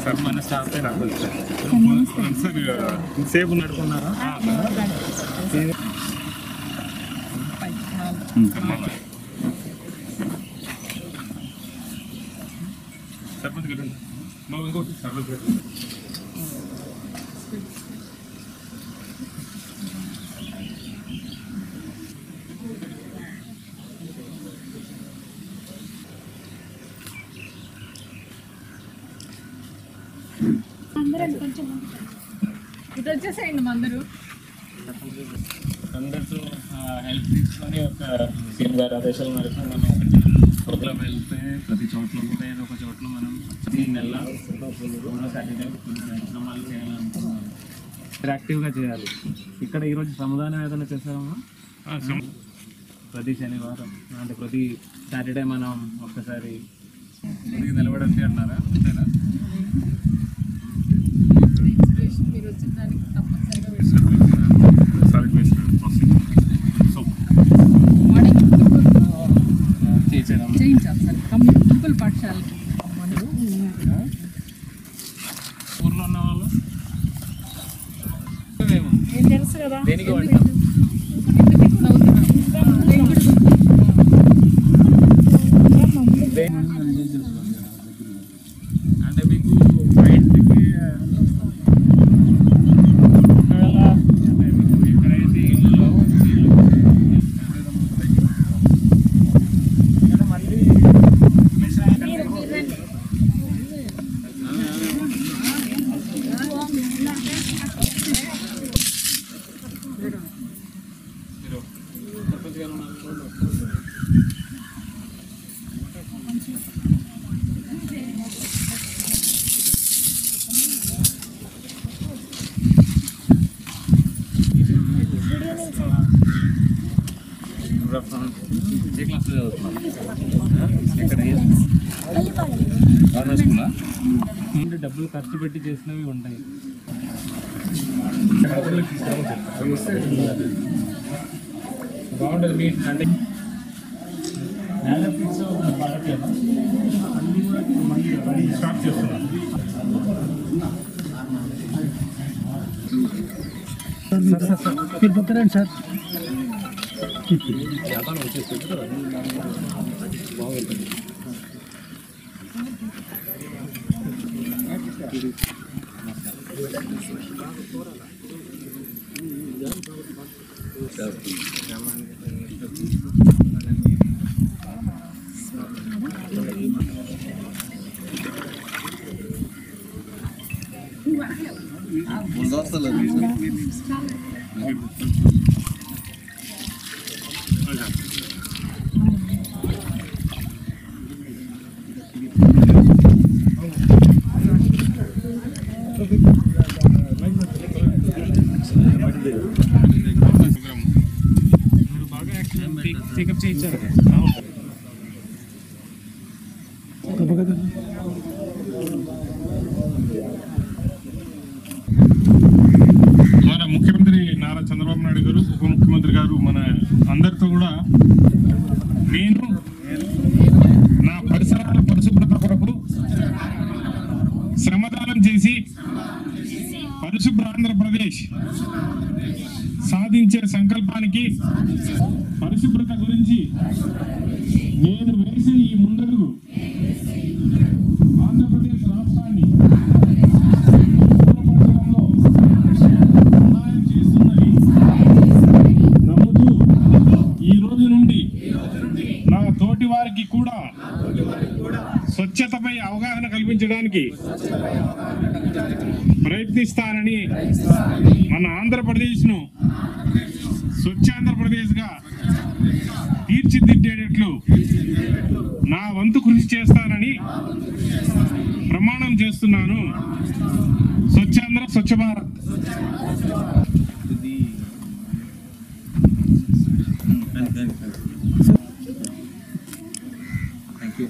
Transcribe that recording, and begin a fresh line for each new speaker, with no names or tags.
Sir మన staff sir సేపు నడుకున్నారా సర్పంచ్ గారు మా ఇంకోటి సర్పంచ్ గారు
కొంచెం ఇది వచ్చేసేయండి అందరూ
అందరితో హెల్ప్ తీసుకొని ఒక సీఎం గారి ఆదేశాల మేరకు మనం ప్రోగ్రామ్ వెళ్తే ప్రతి చోట్ల కూడా ఏదో ఒక చోట్ల మనం ఈ నెల సాటర్డే కార్యక్రమాలు చేయాలనుకున్నాం. యాక్టివ్గా చేయాలి. ఇక్కడ ఈరోజు సమాధానం ఏదైనా చేస్తామా? ప్రతి శనివారం అంటే ప్రతి సాటర్డే మనం ఒక్కసారి నిలబడండి అన్నారా? అంతేనా?
మీరు వచ్చిన దానికి తప్పనిసరిగా చేయించాలి సార్. కంప్యూటర్ పాఠశాలకి
ఊర్లో ఉన్న వాళ్ళు
ఏం తెలుసు కదా
దేనికి వాడతాం? అంటే మీకు బయటికి ఎక్కడైతే ఇల్లులో మళ్ళీ ఏ క్లాస్లో చదువుతున్నాను? ఎక్కడ గవర్నమెంట్ స్కూలా? అంటే డబ్బులు ఖర్చు పెట్టి చేసినవి ఉంటాయి. బాగుంటుంది మీ అంటే స్టార్ట్ చేస్తున్నాను.
మీరు పక్కరండి సార్.
వ్యాపారం వచ్చేస్తుంది బాగుంటుంది. పికప్ చేయించారు. మన ముఖ్యమంత్రి నారా చంద్రబాబు నాయుడు గారు, ఉప ముఖ్యమంత్రి గారు మన అందరితో కూడా నేను నా పరిసరాల పరిశుభ్రత కొరకు శ్రమదానం చేసి పరిశుభ్ర ఆంధ్రప్రదేశ్ సాధించే సంకల్పానికి పరిశుభ్రత గురించి నేను వేసే ఈ ముందడుగు ఆంధ్రప్రదేశ్ రాష్ట్రాన్ని శుభ్రపరచడంలో సహాయం చేస్తున్నది నమ్ముతూ ఈ రోజు నుండి నా తోటి వారికి కూడా స్వచ్ఛతపై అవగాహన కల్పించడానికి ప్రయత్నిస్తానని మన ఆంధ్రప్రదేశ్ను స్వచ్ఛాంధ్రప్రదేశ్గా తీర్చిదిద్దేటట్లు నా వంతు కృషి చేస్తానని ప్రమాణం చేస్తున్నాను. స్వచ్ఛాంధ్ర స్వచ్ఛ భారత్. Thank you.